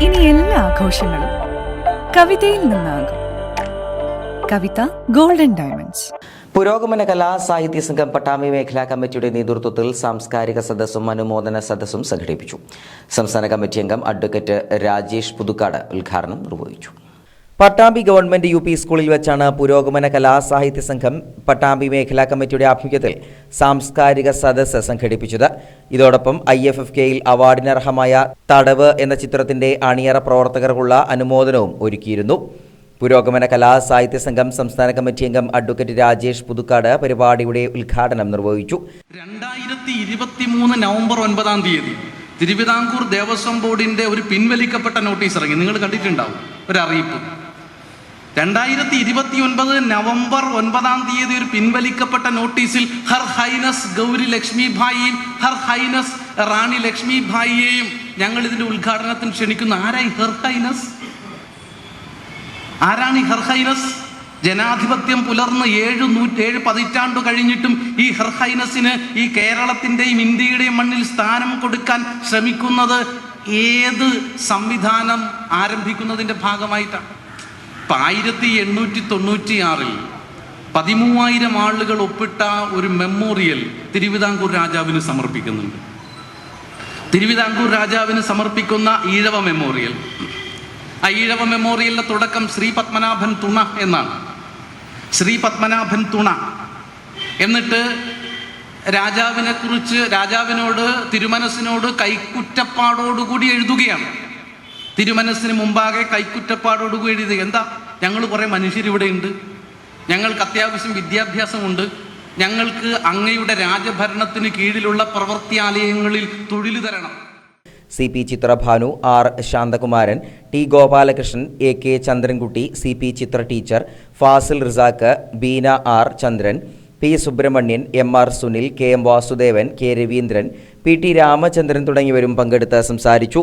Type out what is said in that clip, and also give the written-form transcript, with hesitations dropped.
ഇനി എല്ലാ ആഘോഷങ്ങളും കവിതയിൽ നിന്നാകും. കവിത ഗോൾഡൻ ഡയമണ്ട്സ്. പുരോഗമന കലാ സാഹിത്യ സംഘം പട്ടാമ്പി മേഖലാ കമ്മിറ്റിയുടെ നേതൃത്വത്തിൽ സാംസ്കാരിക സദസ്സും അനുമോദന സദസ്സും സംഘടിപ്പിച്ചു. സംസ്ഥാന കമ്മിറ്റി അംഗം അഡ്വക്കേറ്റ് രാജേഷ് പുതുക്കാട് ഉദ്ഘാടനം നിർവഹിച്ചു. പട്ടാമ്പി ഗവൺമെന്റ് യു പി സ്കൂളിൽ വെച്ചാണ് പുരോഗമന കലാ സാഹിത്യ സംഘം പട്ടാമ്പി മേഖലാ കമ്മിറ്റിയുടെ ആഭിമുഖ്യത്തിൽ സാംസ്കാരിക സദസ്സ് സംഘടിപ്പിച്ചത്. ഇതോടൊപ്പം IFFKയിൽ അവാർഡിനർഹമായ തടവ് എന്ന ചിത്രത്തിന്റെ അണിയറ പ്രവർത്തകർക്കുള്ള അനുമോദനവും ഒരുക്കിയിരുന്നു. പുരോഗമന കലാ സാഹിത്യ സംഘം സംസ്ഥാന കമ്മിറ്റി അംഗം അഡ്വക്കേറ്റ് രാജേഷ് പുതുക്കാട് പരിപാടിയുടെ ഉദ്ഘാടനം നിർവഹിച്ചു. 2023 നവംബർ 9 തിരുവിതാംകൂർ ദേവസ്വം ബോർഡിന്റെ ഒരു പിൻവലിക്കപ്പെട്ട നോട്ടീസ് ഇറങ്ങി. നിങ്ങൾ കണ്ടിട്ടുണ്ടാവും, ഒരു അറിയിപ്പ്. 2029 നവംബർ 9 ഒരു പിൻവലിക്കപ്പെട്ട നോട്ടീസിൽ ഹർ ഹൈനസ് ഗൗരി ലക്ഷ്മി ഭായിയും ഹർ ഹൈനസ് റാണി ലക്ഷ്മി ഭായിയെയും ഞങ്ങൾ ഇതിന്റെ ഉദ്ഘാടനത്തിന് ക്ഷണിക്കുന്നു. ആരായി ഹർ ഹൈനസ്? ആരാണ് ഈ ഹർ ഹൈനസ്? ജനാധിപത്യം പുലർന്ന് 7 പതിറ്റാണ്ടു കഴിഞ്ഞിട്ടും ഈ ഹർ ഹൈനസിന് ഈ കേരളത്തിന്റെയും ഇന്ത്യയുടെയും മണ്ണിൽ സ്ഥാനം കൊടുക്കാൻ ശ്രമിക്കുന്നത് ഏത് സംവിധാനം ആരംഭിക്കുന്നതിന്റെ ഭാഗമായിട്ടാണ്? 1896 13,000 ആളുകൾ ഒപ്പിട്ട ഒരു മെമ്മോറിയൽ തിരുവിതാംകൂർ രാജാവിന് സമർപ്പിക്കുന്നുണ്ട്. തിരുവിതാംകൂർ രാജാവിന് സമർപ്പിക്കുന്ന ഈഴവ മെമ്മോറിയൽ. ആ ഈഴവ മെമ്മോറിയലിന്റെ തുടക്കം ശ്രീ പത്മനാഭൻ തുണ എന്നാണ്. ശ്രീ പത്മനാഭൻ തുണ. എന്നിട്ട് രാജാവിനെ കുറിച്ച് രാജാവിനോട് തിരുമനസിനോട് കൈക്കുറ്റപ്പാടോടുകൂടി എഴുതുകയാണ്. തിരുമനസിന് മുമ്പാകെ കൈക്കുറ്റപ്പാടോടുകൂടി എഴുതുക. എന്താ? ഞങ്ങൾ കുറേ മനുഷ്യരിവിടെ ഉണ്ട്, ഞങ്ങൾക്ക് അത്യാവശ്യം വിദ്യാഭ്യാസമുണ്ട്, ഞങ്ങൾക്ക് അങ്ങയുടെ രാജഭരണത്തിന് കീഴിലുള്ള പ്രവൃത്തിയാലയങ്ങളിൽ തൊഴിൽ തരണം. CP Chithrabhanu, R Santhakumaran, T Gopalakrishnan, AK Chandrankutty, CP Chitra teacher, Fasil Rizak, Beena R Chandran, P Subramanian, MR Sunil, KM Vasudevan, K Raveendran, PT Ramachandran തുടങ്ങിയവരും പങ്കെടുത്ത് സംസാരിച്ചു.